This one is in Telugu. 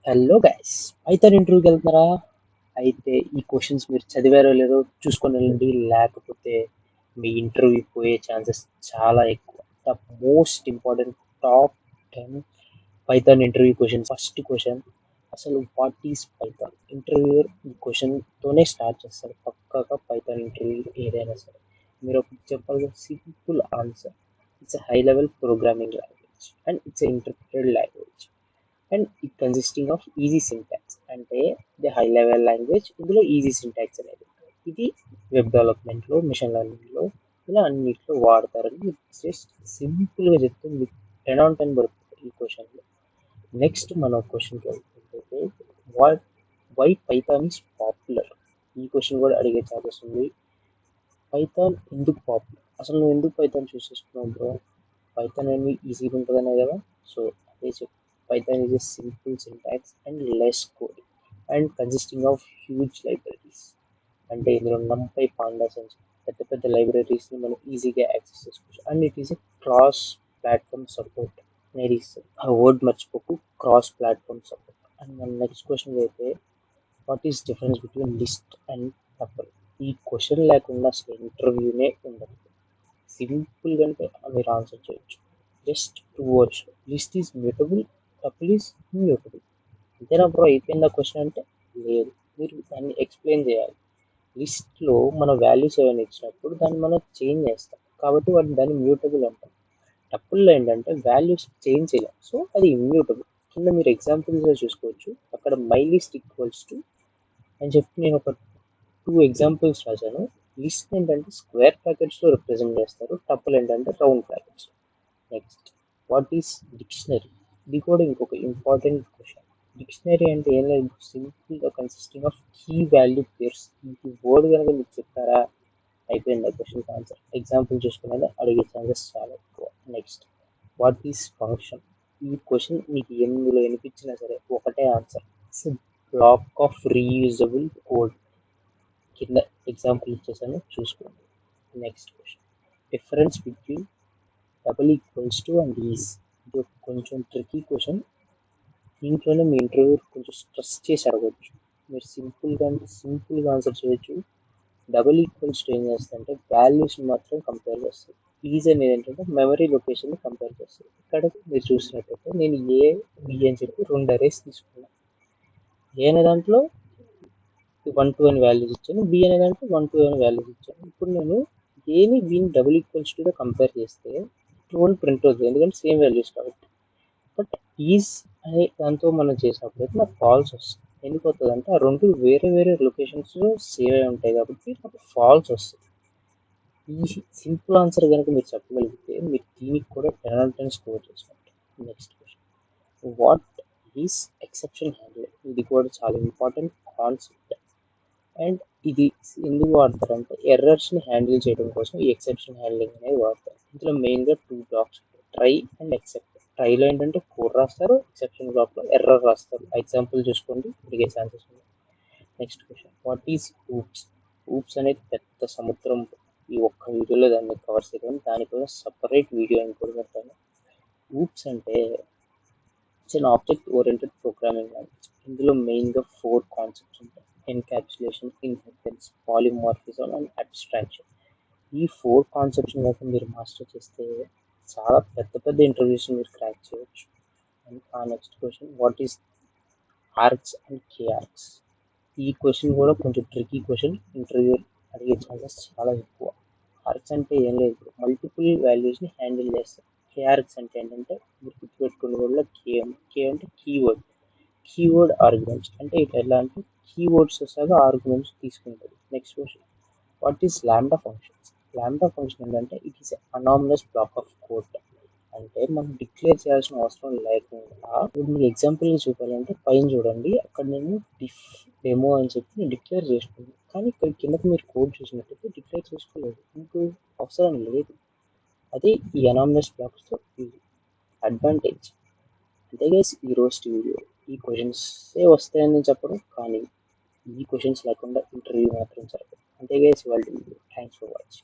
హలో గైస్, పైథాన్ ఇంటర్వ్యూకి వెళ్తున్నారా? అయితే ఈ క్వశ్చన్స్ మీరు చదివారో లేదో చూసుకొని వెళ్ళండి, లేకపోతే మీ ఇంటర్వ్యూ పోయే ఛాన్సెస్ చాలా ఎక్కువ. The most important top 10 Python interview question. First question, అసలు వాట్ ఈస్ పైథాన్? ఇంటర్వ్యూయర్ ఈ క్వశ్చన్తోనే స్టార్ట్ చేస్తారు పక్కాగా. పైథాన్ ఇంటర్వ్యూ ఏదైనా సరే మీరు ఒకటి చెప్పాల్సిన simple answer: it's high level programming language and it's interpreted language and it consisting off easy syntax. అంటే ఇది హై లెవెల్ లాంగ్వేజ్, ఇందులో ఈజీ సింటాక్స్ అనేది ఉంటుంది. ఇది వెబ్ డెవలప్మెంట్లో, మిషన్ లెర్నింగ్లో, ఇలా అన్నిట్లో వాడతారని జస్ట్ సింపుల్గా చెప్తే మీకు 10/10 పడుతుంది ఈ క్వశ్చన్లో. నెక్స్ట్ మనం క్వశ్చన్కి వెళ్తుంటే, what why Python is popular? ఈ క్వశ్చన్ కూడా అడిగే ఛాన్సెస్ ఉంది. పైథాన్ ఎందుకు పాపులర్? అసలు నువ్వు ఎందుకు పైథాన్ చూస్ చేసుకున్నావు బ్రో? పైథాన్ అనేది ఈజీగా ఉంటుందనే కదా. సో అదే చెప్పు. Python is a simple syntax and less code and consisting of huge libraries. అంటే ఇందులో NumPy, Pandas అని పెద్ద పెద్ద లైబ్రరీస్ని మనం ఈజీగా యాక్సెస్ చేసుకోవచ్చు. And it is a cross platform support అనేది ఇస్తుంది. ఆ వర్డ్ మర్చిపోకు, క్రాస్ ప్లాట్ఫామ్ సపోర్ట్. అండ్ మన నెక్స్ట్ క్వశ్చన్ అయితే, what is difference between list and tuple? ఈ క్వశ్చన్ లేకుండా అసలు ఇంటర్వ్యూనే ఉండదు. సింపుల్గా అంటే మీరు ఆన్సర్ చేయొచ్చు. Just 2 words. List is mutable, tuple is immutable. అంతేనా బ్రో, అయిపోయిందా క్వశ్చన్ అంటే? లేదు, మీరు దాన్ని ఎక్స్ప్లెయిన్ చేయాలి. లిస్ట్లో మన వాల్యూస్ ఏమైనా ఇచ్చినప్పుడు దాన్ని మనం చేంజ్ చేస్తాం కాబట్టి దాన్ని మ్యూటబుల్ అంటాం. టపుల్లో ఏంటంటే వాల్యూస్ చేంజ్ చేయలేం, సో అది ఇమ్యూటబుల్. కింద మీరు ఎగ్జాంపుల్స్లో చూసుకోవచ్చు. అక్కడ మై లిస్ట్ ఈక్వల్స్ టు అని చెప్పి నేను ఒక 2 ఎగ్జాంపుల్స్ రాశాను. లిస్ట్ ఏంటంటే స్క్వేర్ బ్రాకెట్స్లో రిప్రజెంట్ చేస్తారు, టపుల్ ఏంటంటే round brackets. Next, what is dictionary? ఇది కూడా ఇంకొక ఇంపార్టెంట్ క్వశ్చన్. డిక్షనరీ అంటే ఏం లేదు, సింపుల్గా consisting of key value pairs. ఈ వర్డ్ కనుక మీకు చెప్తారా, అయిపోయింది ఆ క్వశ్చన్కి ఆన్సర్. ఎగ్జాంపుల్ చూసుకునేది అడిగే ఛాన్సెస్ చాలా ఎక్కువ. Next, what is function? ఈ క్వశ్చన్ మీకు ఎందులో వినిపించినా సరే ఒకటే answer: it's black of reusable code. కింద ఎగ్జాంపుల్ ఇచ్చేసాను, చూసుకోండి. Next question, difference between double equals to and is. ఇది కొంచెం ట్రికీ క్వశ్చన్. దీంట్లోనే మీ ఇంటర్వ్యూ కొంచెం స్ట్రెస్ చేసి అడగచ్చు. మీరు సింపుల్గా ఆన్సర్ చేయొచ్చు. డబుల్ ఈక్వల్స్ టు ఏం చేస్తుందంటే వాల్యూస్ని మాత్రం కంపేర్ చేస్తుంది. ఈజ్ అనేది ఏంటంటే మెమరీ లొకేషన్ని కంపేర్ చేస్తుంది. ఇక్కడ మీరు చూసినట్టయితే నేను ఏ, బి అని చెప్పి 2 అరేస్ తీసుకున్నాను. ఏ అనే దాంట్లో 1, 2 అని వాల్యూస్ ఇచ్చాను, బి అనే దాంట్లో 1, 2 అని వాల్యూస్ ఇచ్చాను. ఇప్పుడు నేను ఏని బిని డబుల్ ఈక్వల్స్ టుగా కంపేర్ చేస్తే ట్రూ అని ప్రింట్ అవుతుంది, ఎందుకంటే సేమ్ వాల్యూస్ కాబట్టి. బట్ ఈజ్ అనే దాంతో మనం చేసినప్పుడు అయితే నాకు ఫాల్స్ వస్తుంది. ఎందుకు వస్తుంది అంటే ఆ రెండు వేరే వేరే లొకేషన్స్లో సేవ్ అయి ఉంటాయి కాబట్టి నాకు ఫాల్స్ వస్తుంది. ఈ సింపుల్ ఆన్సర్ కనుక మీరు చెప్పగలిగితే మీరు దీనికి కూడా 10/10 స్కోర్ చేసినట్టు. Next question, what is exception handling? ఇది కూడా చాలా ఇంపార్టెంట్ కాన్సెప్ట్. అండ్ ఇది ఎందుకు వాడతారంటే ఎర్రర్స్ని హ్యాండిల్ చేయడం కోసం ఈ ఎక్సెప్షన్ హ్యాండ్లింగ్ అనేది వాడతారు. ఇందులో మెయిన్గా 2 బ్లాక్స్, ట్రై అండ్ ఎక్సెప్ట్. ట్రైలో ఏంటంటే కోడ్ రాస్తారు, ఎక్సెప్షన్ బ్లాక్లో ఎర్రర్ రాస్తారు. ఎగ్జాంపుల్ చూసుకోండి, అడిగే ఛాన్సెస్ ఉన్నాయి. Next question, what is oops? Oops అనేది పెద్ద సముద్రం. ఈ ఒక్క వీడియోలో దాన్ని కవర్ చేయడం, దానికోసం సపరేట్ వీడియో ఇంకోటి పెడతాను. ఊప్స్ అంటే it's an object oriented programming language. ఇందులో మెయిన్గా 4 కాన్సెప్ట్స్ ఉంటాయి: encapsulation, inheritance, polymorphism and abstraction. ఈ 4 కాన్సెప్ట్స్ కనుక మీరు మాస్టర్ చేస్తే చాలా పెద్ద పెద్ద ఇంటర్వ్యూస్ మీరు క్రాక్ చేయవచ్చు. అండ్ ఆ next question, what is args and kwargs? ఈ క్వశ్చన్ కూడా కొంచెం ట్రికీ క్వశ్చన్, ఇంటర్వ్యూ అడిగే ఛాన్సెస్ చాలా ఎక్కువ. ఆర్క్స్ అంటే ఏం లేదు, మల్టిపుల్ వాల్యూస్ని హ్యాండిల్ చేస్తాయి. కేఆర్క్స్ అంటే ఏంటంటే మీరు గుర్తుపెట్టుకునే వల్ల కే అంటే కీవర్డ్ ఆర్గ్యుమెంట్స్. అంటే ఇట్లా ఎలా అంటే కీవర్డ్స్ వస్తాగా ఆర్గ్యుమెంట్స్ తీసుకుంటుంది. Next question, what is lambda functions? Lambda function ఏంటంటే it is anomalous block of code. అంటే మనం డిక్లేర్ చేయాల్సిన అవసరం లేకుండా, ఇప్పుడు మీకు ఎగ్జాంపుల్ చూపాలంటే పైన చూడండి, అక్కడ నేను డిఫ్ డెమో అని చెప్పి నేను డిక్లేర్ చేసుకున్నాను. కానీ ఇక్కడ కిందకి మీరు కోడ్ చూసినట్టయితే డిక్లేర్ చేసుకోలేదు, మీకు అవసరం లేదు. అదే ఈ అనామలస్ బ్లాక్స్తో అడ్వాంటేజ్. అంతే గైస్, ఈ రోజు వీడియో ఈ క్వశ్చన్సే వస్తాయని చెప్పడం, కానీ ఈ క్వశ్చన్స్ లేకుండా ఇంటర్వ్యూ మాత్రం జరగదు. అంతే గైస్, వాళ్ళ థ్యాంక్స్ ఫర్ వాచింగ్.